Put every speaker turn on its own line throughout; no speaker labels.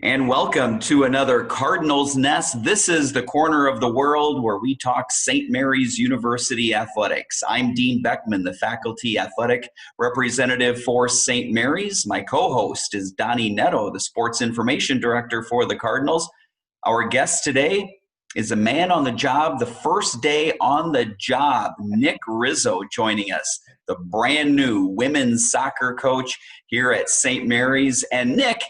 And welcome to another Cardinals Nest. This is the corner of the world where we talk St. Mary's University athletics. I'm Dean Beckman, the faculty athletic representative for St. Mary's. My co-host is Donny Nadeau, the sports information director for the Cardinals. Our guest today is a man on the job, the first day on the job, Nick Rizzo joining us, the brand new women's soccer coach here at St. Mary's. And Nick,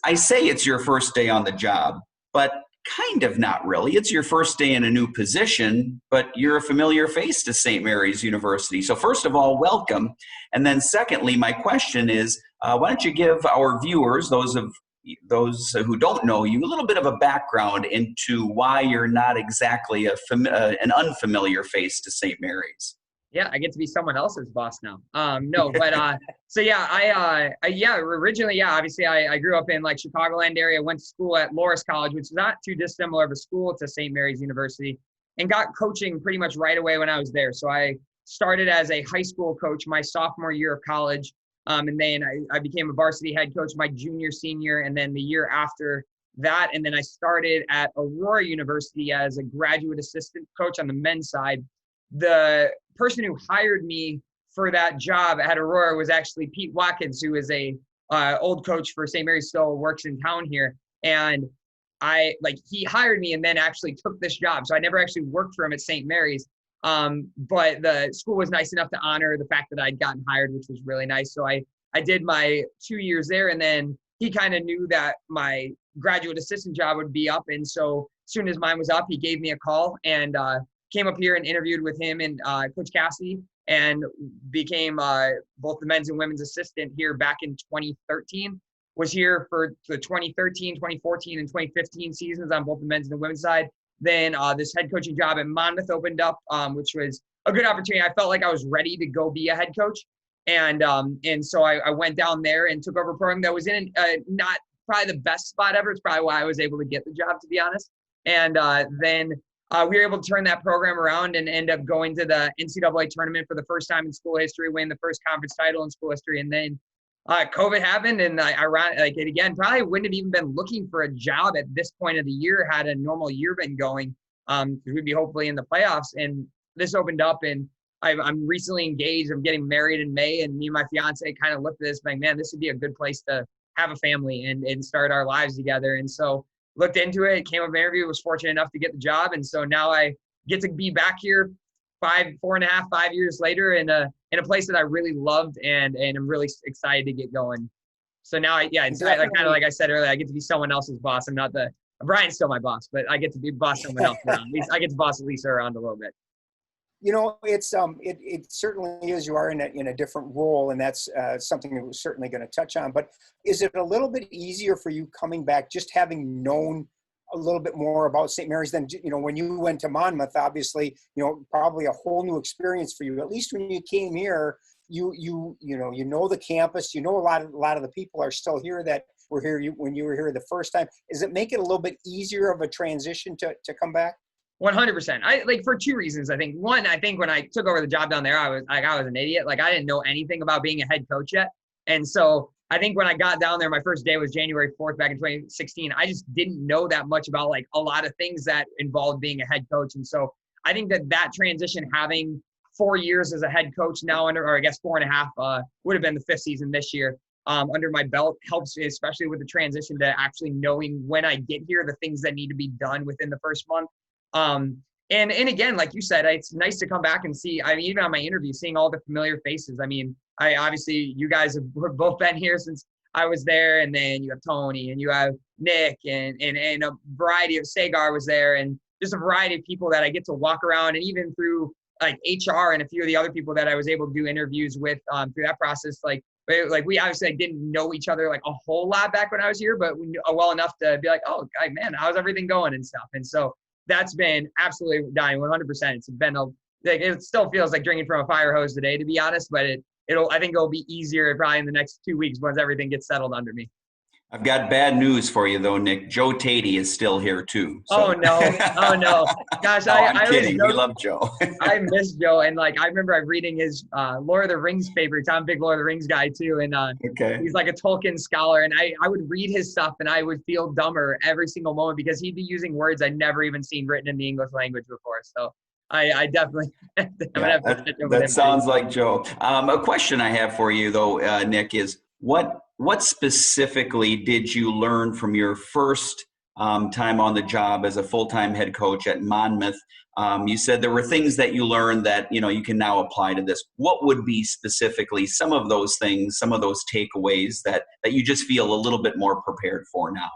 I say it's your first day on the job, but kind of not really. It's your first day in a new position, but you're a familiar face to St. Mary's University. So first of all, welcome. And then secondly, my question is, why don't you give our viewers, those who don't know you, a little bit of a background into why you're not exactly an unfamiliar face to St. Mary's.
Yeah, I get to be someone else's boss now. So yeah, originally, obviously I grew up in like Chicagoland area, went to school at Loras College, which is not too dissimilar of a school to St. Mary's University, and got coaching pretty much right away when I was there. So I started as a high school coach my sophomore year of college. And then I became a varsity head coach my junior, senior, and then the year after that. And then I started at Aurora University as a graduate assistant coach on the men's side. The person who hired me for that job at Aurora was actually Pete Watkins, who is a old coach for St. Mary's, still works in town here. And he hired me and then actually took this job. So I never actually worked for him at St. Mary's. But the school was nice enough to honor the fact that I'd gotten hired, which was really nice. So I did my 2 years there, and then he kind of knew that my graduate assistant job would be up. And so as soon as mine was up, he gave me a call and came up here and interviewed with him and Coach Cassidy, and became both the men's and women's assistant here back in 2013. Was here for the 2013, 2014, and 2015 seasons on both the men's and the women's side. Then this head coaching job at Monmouth opened up, which was a good opportunity. I felt like I was ready to go be a head coach. And so I went down there and took over a program that was in not probably the best spot ever. It's probably why I was able to get the job, to be honest. And then we were able to turn that program around and end up going to the NCAA tournament for the first time in school history, win the first conference title in school history. And then COVID happened, and probably wouldn't have even been looking for a job at this point of the year had a normal year been going, because we'd be hopefully in the playoffs. And this opened up, and I'm recently engaged. I'm getting married in May, and me and my fiance kind of looked at this like, man, this would be a good place to have a family and start our lives together. And so looked into it, came up an interview, was fortunate enough to get the job. And so now I get to be back here 5 years later in a place that I really loved, and I'm really excited to get going. So now it's kind of like I said earlier, I get to be someone else's boss. Brian's still my boss, but I get to be boss someone else around. At least I get to boss Lisa around a little bit.
You know, it certainly is. You are in a different role, and that's something that we're certainly going to touch on. But is it a little bit easier for you coming back, just having known a little bit more about St. Mary's than, when you went to Monmouth? Obviously, probably a whole new experience for you. At least when you came here, you know the campus. A lot of the people are still here that were here when you were here the first time. Does it make it a little bit easier of a transition to come back?
100%. I for two reasons. I think one, when I took over the job down there, I was an idiot. I didn't know anything about being a head coach yet. And so I think when I got down there, my first day was January 4th back in 2016. I just didn't know that much about a lot of things that involved being a head coach. And so I think that transition, having 4 years as a head coach now or I guess 4.5, would have been the fifth season this year, under my belt, helps, especially with the transition to actually knowing when I get here, the things that need to be done within the first month. And again, like you said, it's nice to come back and see, even on my interview, seeing all the familiar faces. Obviously you guys have both been here since I was there, and then you have Tony and you have Nick and a variety of Sagar was there, and just a variety of people that I get to walk around, and even through HR and a few of the other people that I was able to do interviews with through that process. We obviously didn't know each other a whole lot back when I was here, but we knew well enough to be oh, man, how's everything going and stuff. And so that's been absolutely dying 100%. It's been it still feels like drinking from a fire hose today, to be honest, but I think it'll be easier probably in the next 2 weeks once everything gets settled under me.
I've got bad news for you, though, Nick. Joe Tatey is still here, too.
So. Oh, no. Oh, no. Gosh,
No, I'm kidding. We
joke,
love Joe.
I miss Joe. And, like, I remember reading his Lord of the Rings papers. I'm a big Lord of the Rings guy, too. And
Okay.
he's like a Tolkien scholar. And I would read his stuff, and I would feel dumber every single moment because he'd be using words I'd never even seen written in the English language before. So I definitely
that sounds like Joe. A question I have for you, though, Nick, is what specifically did you learn from your first time on the job as a full-time head coach at Monmouth? You said there were things that you learned that you can now apply to this. What would be specifically some of those things, some of those takeaways that you just feel a little bit more prepared for now?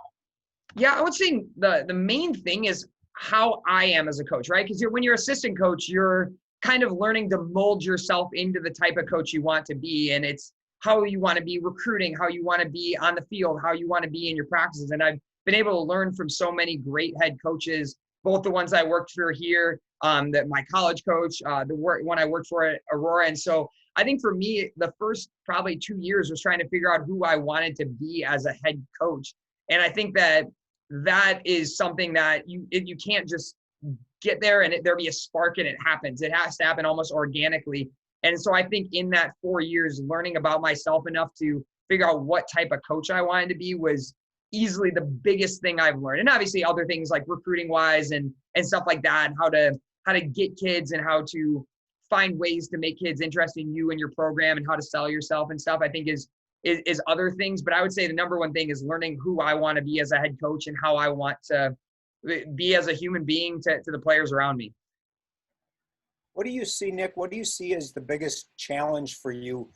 Yeah, I would say the main thing is how I am as a coach, right? Because when you're assistant coach, you're kind of learning to mold yourself into the type of coach you want to be. And it's how you want to be recruiting, how you want to be on the field, how you want to be in your practices. And I've been able to learn from so many great head coaches, both the ones I worked for here, that my college coach, one I worked for at Aurora. And so I think for me, the first probably 2 years was trying to figure out who I wanted to be as a head coach. And I think that is something that you can't just get there and there be a spark and it happens. It has to happen almost organically. And so I think in that 4 years, learning about myself enough to figure out what type of coach I wanted to be was easily the biggest thing I've learned. And obviously other things like recruiting wise and stuff like that, and how to get kids and how to find ways to make kids interested in you and your program and how to sell yourself and stuff, I think is other things. But I would say the number one thing is learning who I want to be as a head coach and how I want to be as a human being to the players around me.
What do you see, Nick? What do you see as the biggest challenge for you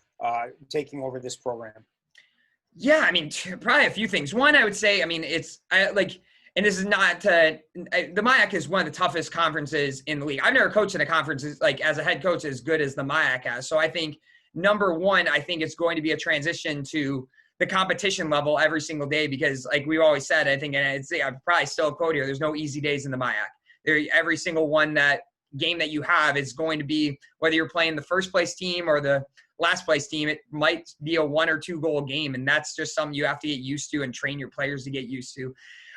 taking over this program?
Yeah, I mean, probably a few things. One, I would say, I mean, and this is not the MIAC is one of the toughest conferences in the league. I've never coached in a conference like as a head coach as good as the MIAC has. So I think number one, I think it's going to be a transition to the competition level every single day because, like we always said, I think, and I'm probably still a quote here, there's no easy days in the MIAC. Every single game that you have is going to be, whether you're playing the first place team or the last place team, it might be a 1 or 2 goal game. And that's just something you have to get used to and train your players to get used to.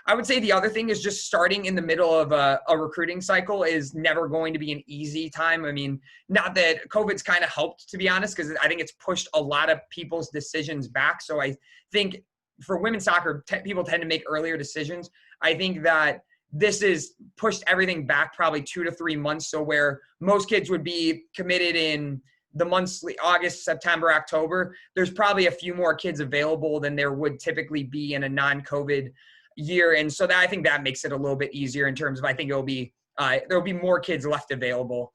I would say the other thing is just starting in the middle of a recruiting cycle is never going to be an easy time. I mean, not that COVID's kind of helped, to be honest, because I think it's pushed a lot of people's decisions back. So I think for women's soccer, people tend to make earlier decisions. I think that this is pushed everything back probably 2 to 3 months. So where most kids would be committed in the months, August, September, October, there's probably a few more kids available than there would typically be in a non-COVID year. And so I think that makes it a little bit easier in terms of, I think there'll be more kids left available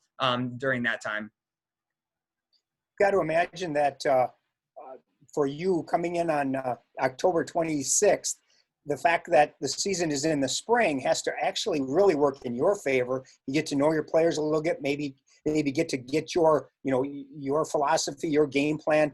during that time.
Got to imagine that for you coming in on October 26th, the fact that the season is in the spring has to actually really work in your favor. You get to know your players a little bit, maybe get your, your philosophy, your game plan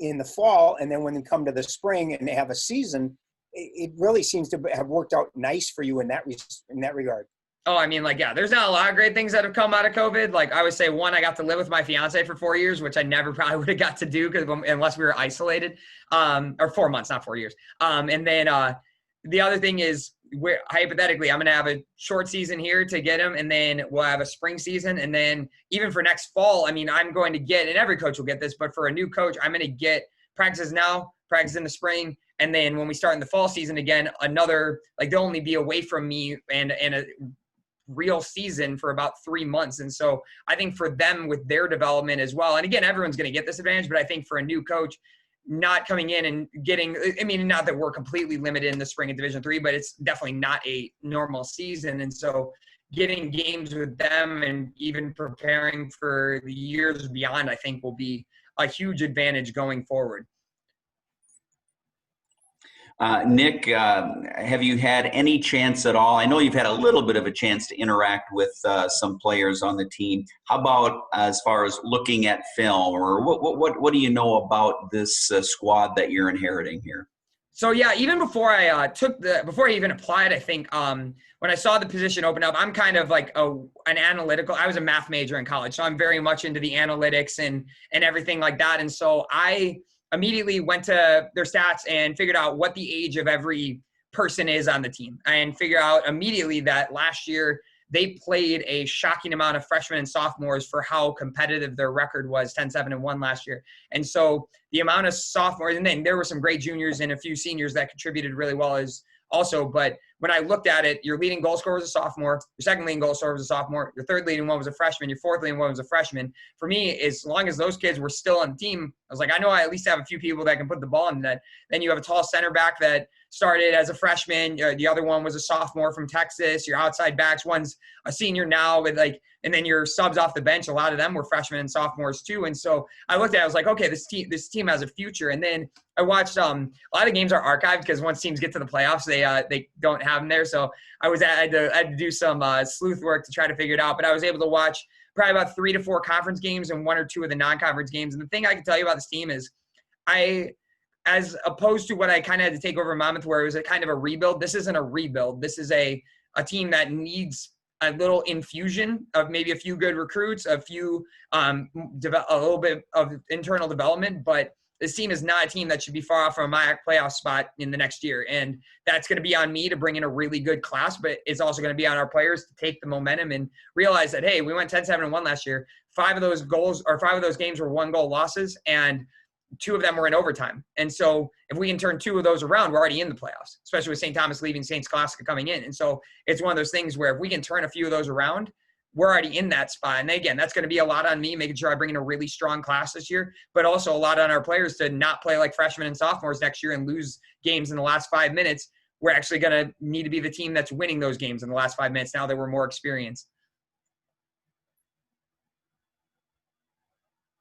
in the fall. And then when you come to the spring and they have a season, it really seems to have worked out nice for you in that regard.
Oh, I mean, there's not a lot of great things that have come out of COVID. Like I would say, one, I got to live with my fiance for 4 years, which I never probably would have got to do unless we were isolated, or 4 months, not 4 years. And then the other thing is, hypothetically, I'm going to have a short season here to get him, and then we'll have a spring season. And then even for next fall, I mean, I'm going to get, and every coach will get this, but for a new coach, I'm going to get practices now, practice in the spring. And then when we start in the fall season again, they'll only be away from me and a real season for about 3 months. And so I think for them with their development as well, and again, everyone's going to get this advantage, but I think for a new coach, not coming in and getting, I mean, not that we're completely limited in the spring in Division III, but it's definitely not a normal season. And so getting games with them and even preparing for the years beyond, I think will be a huge advantage going forward.
Nick, have you had any chance at all? I know you've had a little bit of a chance to interact with some players on the team. How about as far as looking at film, or what do you know about this squad that you're inheriting here?
So yeah, even before I before I even applied, I think when I saw the position open up, I'm kind of like an analytical. I was a math major in college, so I'm very much into the analytics and everything like that. And so I immediately went to their stats and figured out what the age of every person is on the team, and figure out immediately that last year they played a shocking amount of freshmen and sophomores for how competitive their record was, 10-7-1 last year. And so the amount of sophomores, and then there were some great juniors and a few seniors that contributed really well as also. But when I looked at it, your leading goal scorer was a sophomore, your second leading goal scorer was a sophomore, your third leading one was a freshman, your fourth leading one was a freshman. For me, as long as those kids were still on the team, I was like, I know I at least have a few people that can put the ball in the net. Then you have a tall center back that started as a freshman. The other one was a sophomore from Texas. Your outside backs, one's a senior now, with and then your subs off the bench, a lot of them were freshmen and sophomores too. And so I looked at it, I was like, okay, this team has a future. And then I watched a lot of games are archived because once teams get to the playoffs, they don't have them there. So I had to do some sleuth work to try to figure it out. But I was able to watch probably about 3 to 4 conference games and 1 or 2 of the non-conference games. And the thing I can tell you about this team is as opposed to what I kind of had to take over Monmouth, where it was a kind of a rebuild, this isn't a rebuild. This is a team that needs a little infusion of maybe a few good recruits, a little bit of internal development, but this team is not a team that should be far off from a MIAC playoff spot in the next year. And that's going to be on me to bring in a really good class, but it's also going to be on our players to take the momentum and realize that, hey, we went 10-7-1 last year. 5 of those games were 1-goal losses, and 2 of them were in overtime. And so if we can turn 2 of those around, we're already in the playoffs, especially with St. Thomas leaving, St. Scholastica coming in. And so it's one of those things where if we can turn a few of those around, we're already in that spot. And again, that's going to be a lot on me, making sure I bring in a really strong class this year, but also a lot on our players to not play like freshmen and sophomores next year and lose games in the last 5 minutes. We're actually going to need to be the team that's winning those games in the last 5 minutes now that we're more experienced.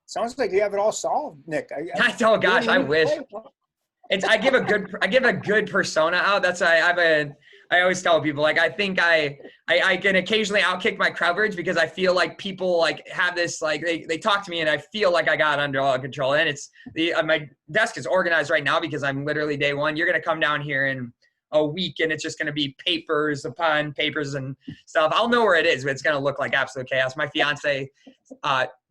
Sounds like you have it all solved, Nick.
Oh gosh, I wish. I give a good persona out. That's I always tell people, like, I think I can occasionally outkick my coverage because I feel like people like have this, like they talk to me and I feel like I got under all control. And it's my desk is organized right now because I'm literally day one. You're gonna come down here in a week and it's just gonna be papers upon papers and stuff. I'll know where it is, but it's gonna look like absolute chaos. My fiance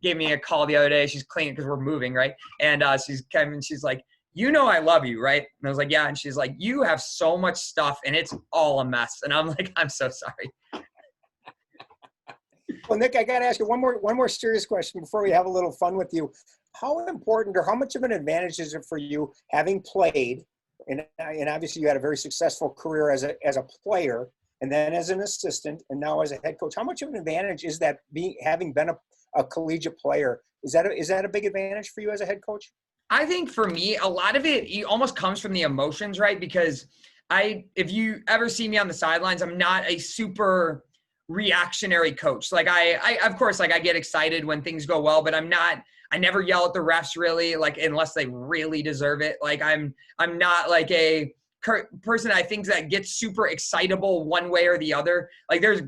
gave me a call the other day. She's cleaning because we're moving, right? And she's like, you know I love you, right? And I was like, yeah. And she's like, you have so much stuff and it's all a mess. And I'm like, I'm so sorry.
Well, Nick, I got to ask you one more serious question before we have a little fun with you. How important or how much of an advantage is it for you having played, and obviously you had a very successful career as a player and then as an assistant and now as a head coach? How much of an advantage is that having been a collegiate player? Is that a big advantage for you as a head coach?
I think for me, a lot of it almost comes from the emotions, right? Because if you ever see me on the sidelines, I'm not a super reactionary coach. Like I of course, like I get excited when things go well, but I never yell at the refs really, like unless they really deserve it. Like I'm not like a person I think that gets super excitable one way or the other. Like there's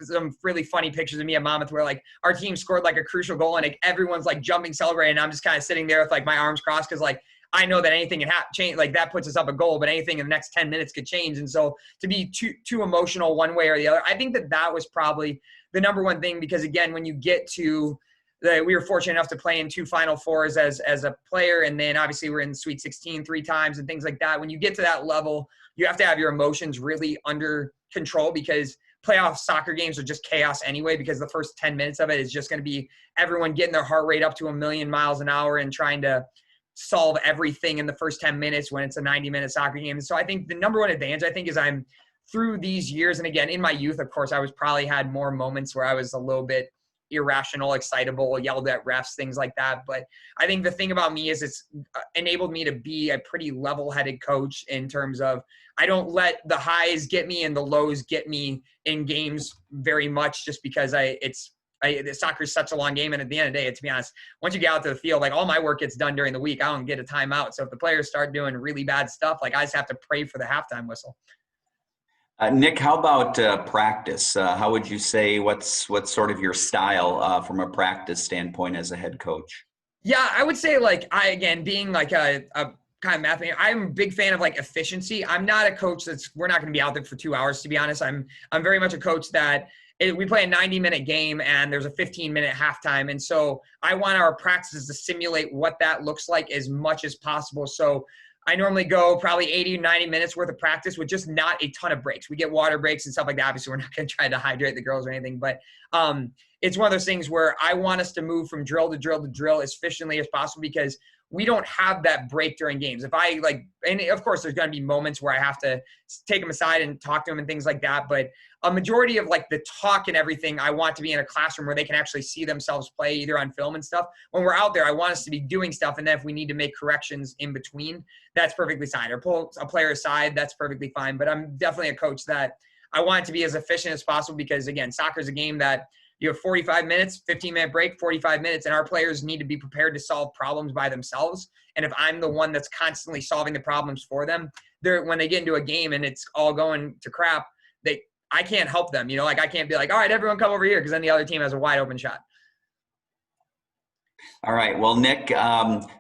some really funny pictures of me at Monmouth where like our team scored like a crucial goal and like everyone's like jumping, celebrating. And I'm just kind of sitting there with like my arms crossed because like I know that anything can change. Like that puts us up a goal, but anything in the next 10 minutes could change. And so to be too emotional one way or the other, I think that was probably the number one thing, because again, when you get to we were fortunate enough to play in 2 Final Fours as a player. And then obviously we're in the Sweet 16 3 times and things like that. When you get to that level, you have to have your emotions really under control, because playoff soccer games are just chaos anyway, because the first 10 minutes of it is just going to be everyone getting their heart rate up to 1,000,000 miles an hour and trying to solve everything in the first 10 minutes when it's a 90-minute soccer game. And so I think the number one advantage, I think, is I'm through these years. And again, in my youth, of course, I was probably had more moments where I was a little bit irrational, excitable, yelled at refs, things like that. But I think the thing about me is it's enabled me to be a pretty level-headed coach in terms of I don't let the highs get me and the lows get me in games very much, just because soccer is such a long game. And at the end of the day, to be honest, once you get out to the field, like all my work gets done during the week. I don't get a timeout. So if the players start doing really bad stuff, like I just have to pray for the halftime whistle.
Nick, how about practice? How would you say what's sort of your style from a practice standpoint as a head coach?
Yeah, I would say like being like a kind of math, I'm a big fan of like efficiency. I'm not a coach we're not going to be out there for 2 hours, to be honest. I'm very much a coach that we play a 90-minute game and there's a 15-minute halftime. And so I want our practices to simulate what that looks like as much as possible. So I normally go probably 80, 90 minutes worth of practice with just not a ton of breaks. We get water breaks and stuff like that. Obviously, we're not going to try to hydrate the girls or anything, but it's one of those things where I want us to move from drill to drill to drill as efficiently as possible, because we don't have that break during games. If I and of course there's going to be moments where I have to take them aside and talk to them and things like that. But a majority of the talk and everything, I want to be in a classroom where they can actually see themselves play either on film and stuff. When we're out there, I want us to be doing stuff. And then if we need to make corrections in between, that's perfectly fine. Or pull a player aside, that's perfectly fine. But I'm definitely a coach that I want it to be as efficient as possible, because again, soccer is a game that you have 45 minutes, 15-minute break, 45 minutes, and our players need to be prepared to solve problems by themselves. And if I'm the one that's constantly solving the problems for them, when they get into a game and it's all going to crap, I can't help them. I can't be like, all right, everyone come over here, because then the other team has a wide open shot.
All right. Well, Nick,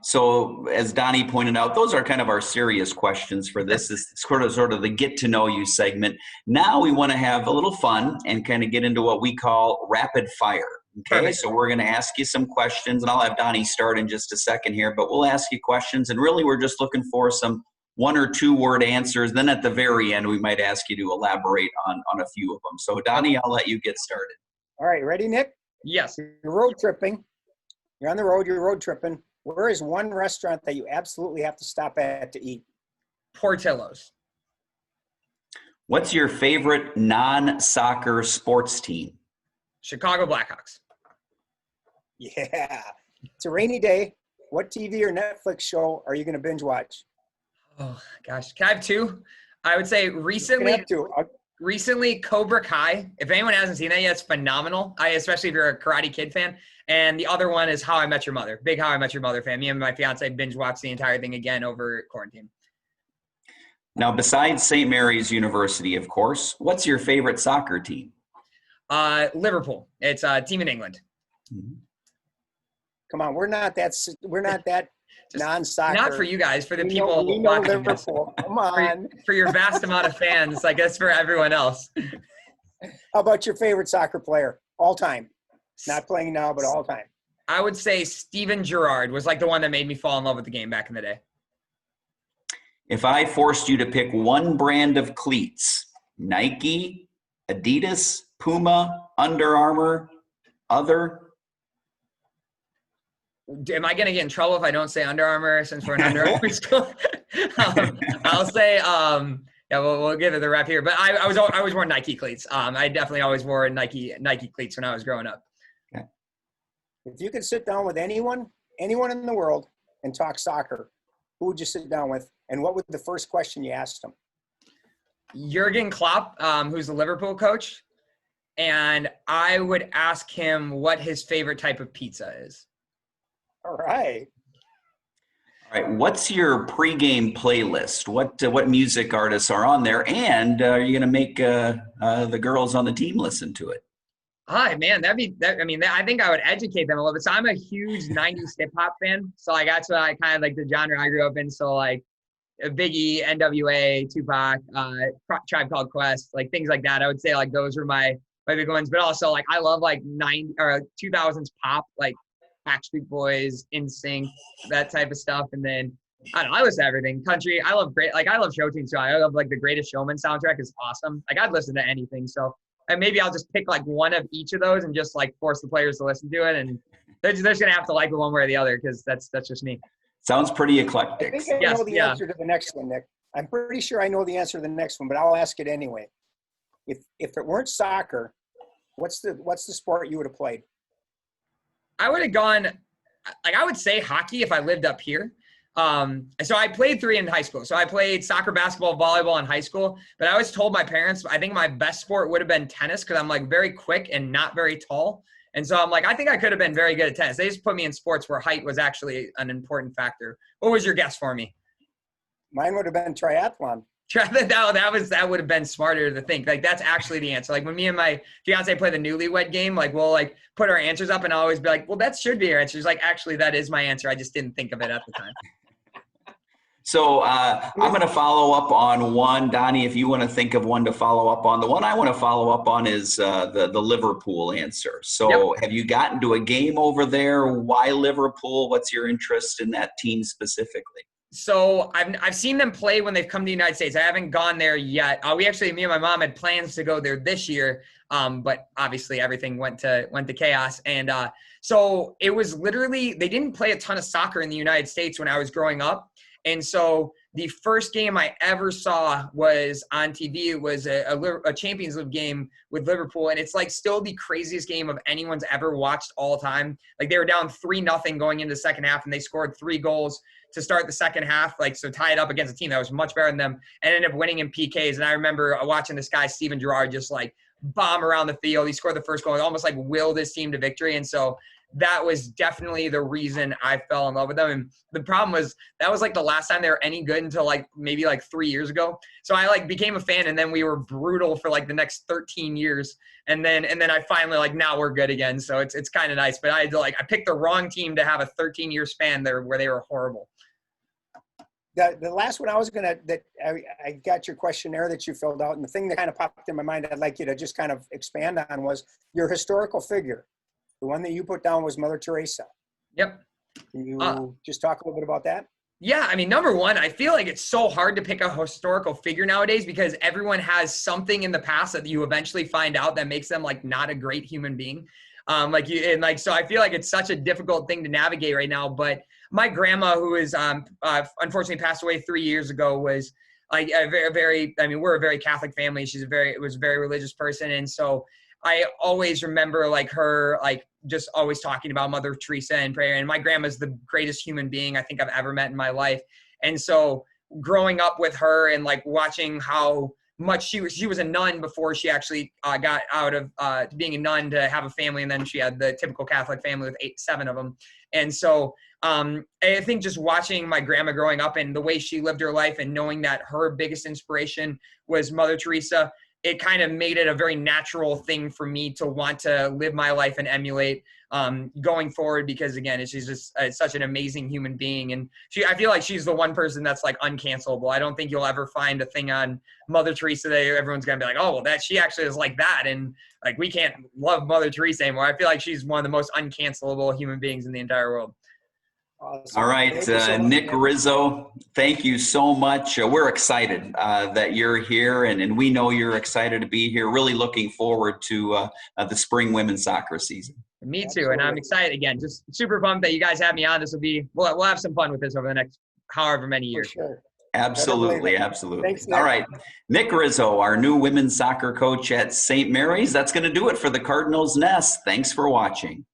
so as Donnie pointed out, those are kind of our serious questions for this. This is sort of the get to know you segment. Now we want to have a little fun and kind of get into what we call rapid fire. Okay. Perfect. So we're going to ask you some questions, and I'll have Donnie start in just a second here, but we'll ask you questions, and really we're just looking for some 1 or 2 word answers. Then at the very end, we might ask you to elaborate on a few of them. So Donnie, I'll let you get started.
All right. Ready, Nick?
Yes.
You're road tripping. You're on the road. You're road tripping. Where is one restaurant that you absolutely have to stop at to eat?
Portillo's.
What's your favorite non-soccer sports team?
Chicago Blackhawks.
Yeah. It's a rainy day. What TV or Netflix show are you going to binge watch?
Oh, gosh. Can I have 2? I would say recently Cobra Kai. If anyone hasn't seen that yet, it's phenomenal. Especially if you're a Karate Kid fan. And the other one is How I Met Your Mother. Big How I Met Your Mother fan. Me and my fiance binge watched the entire thing again over quarantine.
Now, besides St. Mary's University, of course, what's your favorite soccer team?
Liverpool. It's a team in England.
Mm-hmm.
Come on, we're not that non-soccer.
Not for you guys, for the people
we know Liverpool. Come on.
For your vast amount of fans, I guess for everyone else.
How about your favorite soccer player all time? Not playing now, but all time.
I would say Steven Gerrard was the one that made me fall in love with the game back in the day.
If I forced you to pick one brand of cleats, Nike, Adidas, Puma, Under Armour, other?
Am I going to get in trouble if I don't say Under Armour, since we're an Under Armour school? I'll say, we'll give it the rep here. But I always wore Nike cleats. I definitely always wore Nike cleats when I was growing up.
Okay.
If you could sit down with anyone in the world and talk soccer, who would you sit down with, and what would the first question you asked them?
Jurgen Klopp, who's the Liverpool coach, and I would ask him what his favorite type of pizza is.
All right.
All right. What's your pregame playlist? What music artists are on there, and are you going to make the girls on the team listen to it?
Hi, man. I think I would educate them a little bit. So I'm a huge 90s hip hop fan. So that's what I kind of the genre I grew up in. So Biggie, NWA, Tupac, Tribe Called Quest, things like that. I would say those are my big ones. But also I love 2000s pop, Backstreet Boys, NSYNC, that type of stuff. And then I don't know, I listen to everything. Country, I love I love show tunes too. I love the Greatest Showman soundtrack is awesome. I'd listen to anything. So and maybe I'll just pick one of each of those and just force the players to listen to it, and they're just gonna have to like it one way or the other, because that's just me.
Sounds pretty eclectic.
I think I know the answer to the next one, Nick. I'm pretty sure I know the answer to the next one, but I'll ask it anyway. If it weren't soccer, what's the sport you would have played?
I would have gone, I would say hockey if I lived up here. So I played 3 in high school. So I played soccer, basketball, volleyball in high school. But I always told my parents, I think my best sport would have been tennis, because I'm very quick and not very tall. And so I'm I think I could have been very good at tennis. They just put me in sports where height was actually an important factor. What was your guess for me?
Mine would have been triathlon.
That would have been smarter to think. That's actually the answer. When me and my fiance play the newlywed game, we'll put our answers up, and I'll always be well, that should be your answer. She's actually, that is my answer. I just didn't think of it at the time.
So I'm going to follow up on one. Donnie, if you want to think of one to follow up on. The one I want to follow up on is the Liverpool answer. So Have you gotten to a game over there? Why Liverpool? What's your interest in that team specifically?
So I've seen them play when they've come to the United States. I haven't gone there yet. Me and my mom had plans to go there this year, but obviously everything went to chaos. And so it was literally, they didn't play a ton of soccer in the United States when I was growing up. And so the first game I ever saw was on TV. It was a Champions League game with Liverpool. And it's like still the craziest game of anyone's ever watched all time. Like they were down 3-0 going into the second half and they scored 3 goals to start the second half, so tied up against a team that was much better than them, and ended up winning in PKs. And I remember watching this guy, Steven Gerrard, just bomb around the field. He scored the first goal and almost willed his team to victory. And so that was definitely the reason I fell in love with them. And the problem was that was the last time they were any good until maybe 3 years ago. So I became a fan, and then we were brutal for the next 13 years. And then I finally now we're good again. So it's kind of nice. But I picked the wrong team to have a 13-year span there where they were horrible.
The last one I got your questionnaire that you filled out, and the thing that kind of popped in my mind I'd like you to just kind of expand on was your historical figure. The one that you put down was Mother Teresa.
Yep.
Can you just talk a little bit about that?
Yeah, I mean, number one, I feel like it's so hard to pick a historical figure nowadays because everyone has something in the past that you eventually find out that makes them not a great human being. So I feel like it's such a difficult thing to navigate right now. But my grandma, who is unfortunately passed away 3 years ago, was we're a very Catholic family. She was a very religious person. And so I always remember her just always talking about Mother Teresa and prayer. And my grandma's the greatest human being I think I've ever met in my life. And so growing up with her and watching how much she was a nun before she actually got out of being a nun to have a family, and then she had the typical Catholic family with 7 of them. And so I think just watching my grandma growing up and the way she lived her life and knowing that her biggest inspiration was Mother Teresa, it kind of made it a very natural thing for me to want to live my life and emulate going forward, because again, she's just such an amazing human being. And I feel like she's the one person that's uncancelable. I don't think you'll ever find a thing on Mother Teresa that everyone's going to be oh, well, that she actually is like that. And we can't love Mother Teresa anymore. I feel like she's one of the most uncancelable human beings in the entire world.
Awesome. All right, Nick Rizzo, thank you so much. We're excited that you're here, and we know you're excited to be here. Really looking forward to the spring women's soccer season.
Me too, and I'm excited again. Just super pumped that you guys have me on. We'll have some fun with this over the next however many years.
For sure.
Absolutely.
Thanks, Nick.
All right, Nick Rizzo, our new women's soccer coach at St. Mary's. That's going to do it for the Cardinals Nest. Thanks for watching.